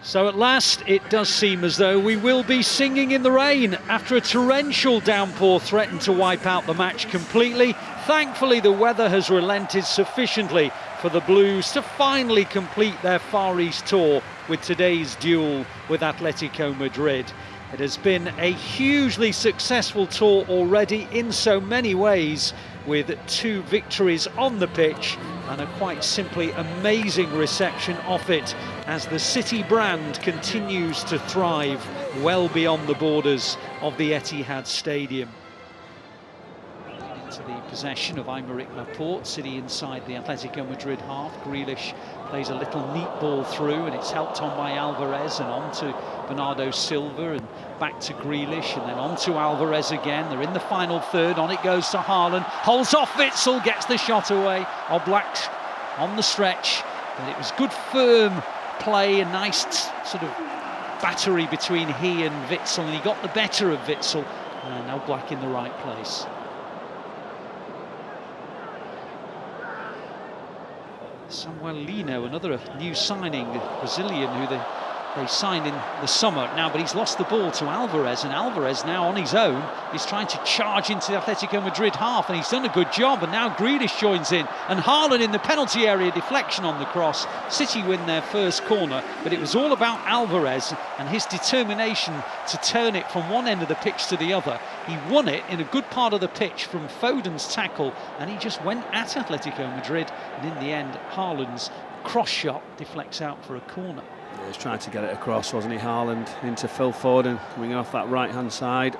So at last, it does seem as though we will be singing in the rain after a torrential downpour threatened to wipe out the match completely. Thankfully, the weather has relented sufficiently for the Blues to finally complete their Far East tour with today's duel with Atletico Madrid. It has been a hugely successful tour already in so many ways, with 2 victories on the pitch and a quite simply amazing reception off it as the City brand continues to thrive well beyond the borders of the Etihad Stadium. Into the possession of Aymeric Laporte, City inside the Atletico Madrid half. Grealish plays a little neat ball through and it's helped on by Alvarez and on to Bernardo Silva and back to Grealish and then on to Alvarez again. They're in the final third, on it goes to Haaland, holds off Witsel, gets the shot away. Oblak on the stretch, but it was good firm play, a nice sort of battery between he and Witsel, and he got the better of Witsel, and Oblak in the right place. Samuel Lino, another new signing, the Brazilian who they signed in the summer now, but he's lost the ball to Alvarez, and Alvarez now on his own is trying to charge into the Atletico Madrid half, and he's done a good job, and now Grealish joins in, and Haaland in the penalty area, deflection on the cross. City win their first corner, but it was all about Alvarez and his determination to turn it from one end of the pitch to the other. He won it in a good part of the pitch from Foden's tackle, and he just went at Atletico Madrid, and in the end Haaland's cross shot deflects out for a corner. He was trying to get it across, wasn't he, Haaland, into Phil Foden, coming off that right-hand side.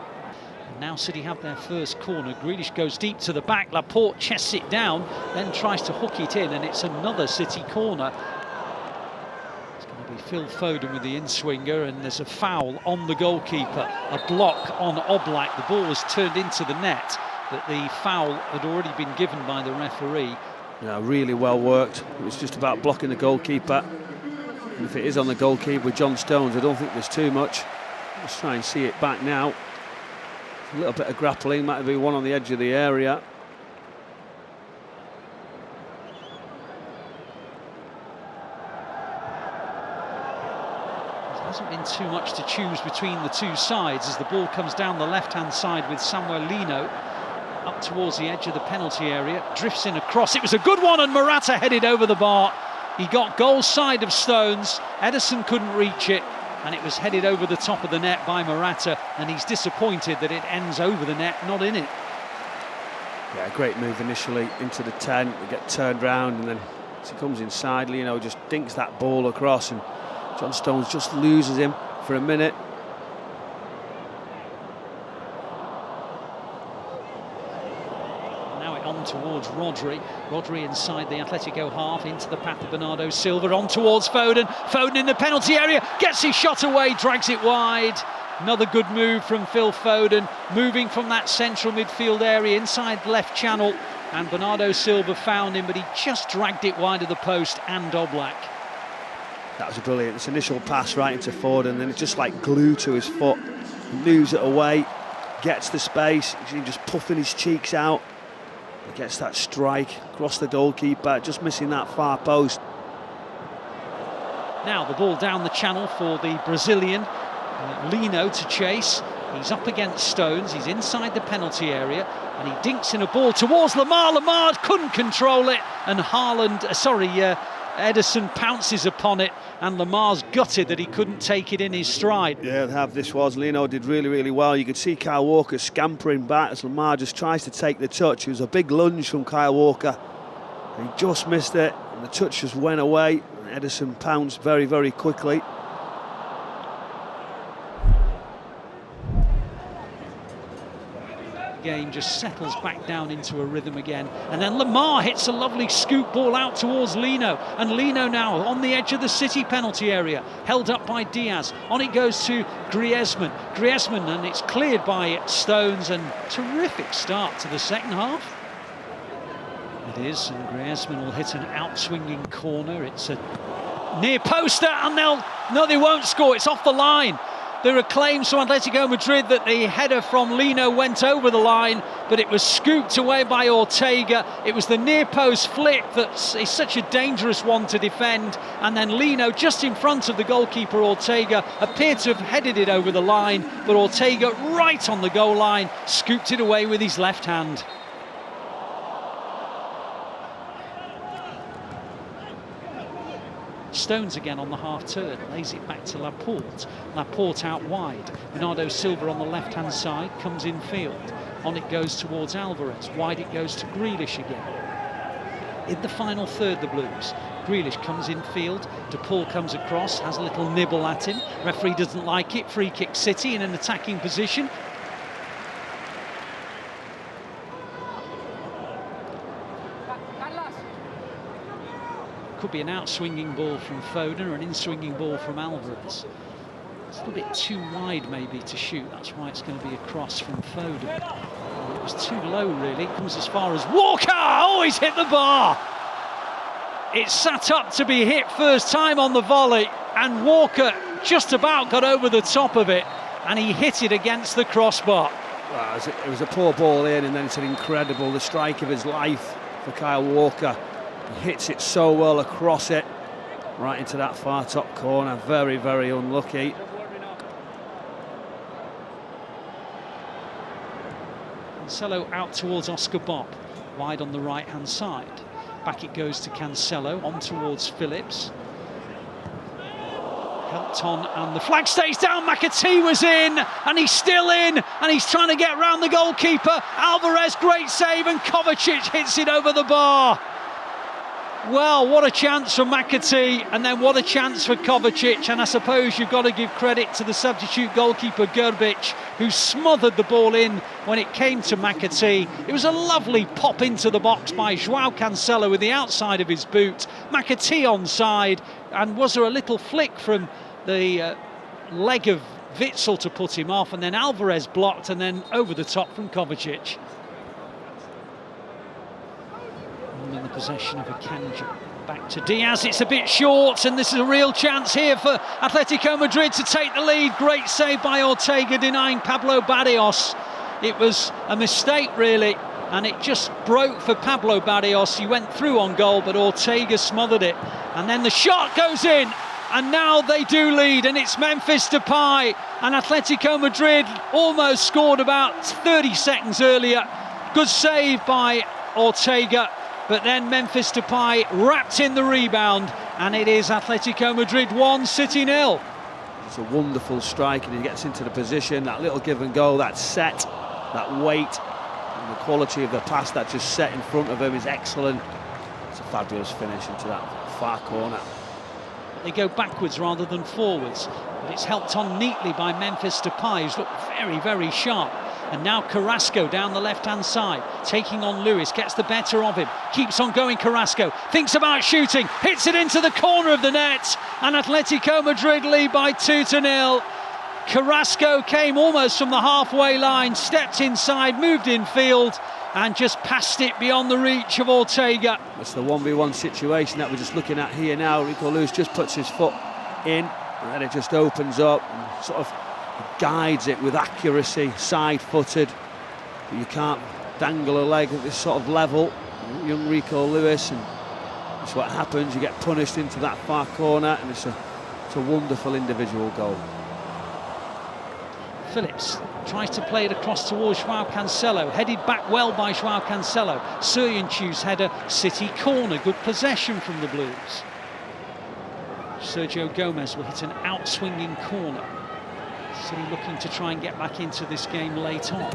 And now City have their first corner. Grealish goes deep to the back, Laporte chests it down, then tries to hook it in, and it's another City corner. It's going to be Phil Foden with the in-swinger, and there's a foul on the goalkeeper, a block on Oblak. The ball was turned into the net, but the foul had already been given by the referee. Yeah, really well worked. It was just about blocking the goalkeeper. And if it is on the goalkeeper with John Stones, I don't think there's too much. Let's try and see it back now. A little bit of grappling, might be one on the edge of the area. There hasn't been too much to choose between the two sides as the ball comes down the left-hand side with Samuel Lino up towards the edge of the penalty area, drifts in across. It was a good one, and Morata headed over the bar. He got goal side of Stones, Ederson couldn't reach it, and it was headed over the top of the net by Morata, and he's disappointed that it ends over the net, not in it. Yeah, great move initially into the 10, they get turned round, and then as he comes inside, Lino just dinks that ball across, and John Stones just loses him for a minute. On towards Rodri inside the Atletico half, into the path of Bernardo Silva, on towards Foden. Foden in the penalty area, gets his shot away, drags it wide. Another good move from Phil Foden, moving from that central midfield area inside the left channel, and Bernardo Silva found him, but he just dragged it wide of the post and Oblak. That was brilliant. This initial pass right into Foden, and then it's just like glue to his foot. He moves it away, gets the space, he's just puffing his cheeks out. He gets that strike across the goalkeeper, just missing that far post. Now the ball down the channel for the Brazilian, Lino to chase. He's up against Stones, he's inside the penalty area, and he dinks in a ball towards Lamar. Lamar couldn't control it, and Ederson pounces upon it, and Lamar's gutted that he couldn't take it in his stride. Yeah, Lino did really, really well. You could see Kyle Walker scampering back as Lamar just tries to take the touch. It was a big lunge from Kyle Walker. He just missed it, and the touch just went away. And Ederson pounced very, very quickly. Game just settles back down into a rhythm again, and then Lamar hits a lovely scoop ball out towards Lino, and Lino now on the edge of the City penalty area, held up by Diaz. On it goes to Griezmann, and it's cleared by Stones, and terrific start to the second half. It is, and Griezmann will hit an out-swinging corner. It's a near poster, and they won't score. It's off the line. There are claims from Atletico Madrid that the header from Lino went over the line, but it was scooped away by Ortega. It was the near post flick that is such a dangerous one to defend, and then Lino, just in front of the goalkeeper Ortega, appeared to have headed it over the line, but Ortega, right on the goal line, scooped it away with his left hand. Stones again on the half-turn, lays it back to Laporte. Laporte out wide. Bernardo Silva on the left-hand side, comes in field. On it goes towards Alvarez. Wide it goes to Grealish again. In the final third, the Blues. Grealish comes in field. De Paul comes across, has a little nibble at him. Referee doesn't like it. Free kick City in an attacking position. Could be an out-swinging ball from Foden or an in-swinging ball from Alvarez. It's a little bit too wide maybe to shoot, that's why it's going to be a cross from Foden. It was too low really, it comes as far as Walker! Oh, he's hit the bar! It's sat up to be hit first time on the volley, and Walker just about got over the top of it, and he hit it against the crossbar. Well, it was a poor ball in, and then it's an incredible, the strike of his life for Kyle Walker. He hits it so well across it, right into that far top corner. Very, very unlucky. Cancelo out towards Oscar Bob, wide on the right-hand side. Back it goes to Cancelo, on towards Phillips. Helped on, and the flag stays down. McAtee was in, and he's still in, and he's trying to get round the goalkeeper. Alvarez, great save, and Kovacic hits it over the bar. Well, what a chance for McAtee, and then what a chance for Kovacic, and I suppose you've got to give credit to the substitute goalkeeper Grbić, who smothered the ball in when it came to McAtee. It was a lovely pop into the box by João Cancelo with the outside of his boot. McAtee onside, and was there a little flick from the leg of Witsel to put him off, and then Alvarez blocked, and then over the top from Kovacic. In the possession of Akanji. Back to Diaz, it's a bit short, and this is a real chance here for Atletico Madrid to take the lead. Great save by Ortega, denying Pablo Barrios. It was a mistake really, and it just broke for Pablo Barrios. He went through on goal, but Ortega smothered it, and then the shot goes in, and now they do lead, and it's Memphis Depay, and Atletico Madrid almost scored about 30 seconds earlier. Good save by Ortega, but then Memphis Depay wrapped in the rebound, and it is Atletico Madrid 1, City 0. It's a wonderful strike, and he gets into the position, that little give and go, that set, that weight, and the quality of the pass that just set in front of him is excellent. It's a fabulous finish into that far corner. They go backwards rather than forwards, but it's helped on neatly by Memphis Depay, who's looked very, very sharp. And now Carrasco down the left-hand side, taking on Lewis, gets the better of him, keeps on going Carrasco, thinks about shooting, hits it into the corner of the net, and Atletico Madrid lead by 2-0. Carrasco came almost from the halfway line, stepped inside, moved in field, and just passed it beyond the reach of Ortega. It's the 1v1 situation that we're just looking at here now. Rico Lewis just puts his foot in, and then it just opens up and sort of guides it with accuracy, side-footed. But you can't dangle a leg at this sort of level. Young Rico Lewis, and that's what happens. You get punished into that far corner, and it's a wonderful individual goal. Phillips tries to play it across towards João Cancelo, headed back well by João Cancelo. Soyuncu's header, City corner, good possession from the Blues. Sergio Gomez will hit an out-swinging corner. City looking to try and get back into this game late on.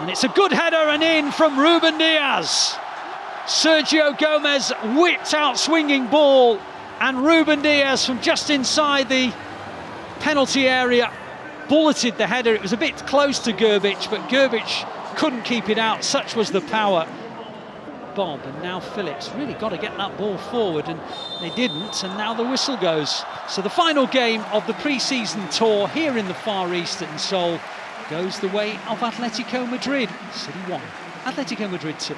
And it's a good header and in from Ruben Diaz. Sergio Gomez whipped out swinging ball, and Ruben Diaz from just inside the penalty area bulleted the header. It was a bit close to Grbić, but Grbić couldn't keep it out, such was the power. Bob, and now Phillips really got to get that ball forward, and they didn't, and now the whistle goes. So the final game of the pre-season tour here in the Far East in Seoul goes the way of Atletico Madrid. City 1, Atletico Madrid 2.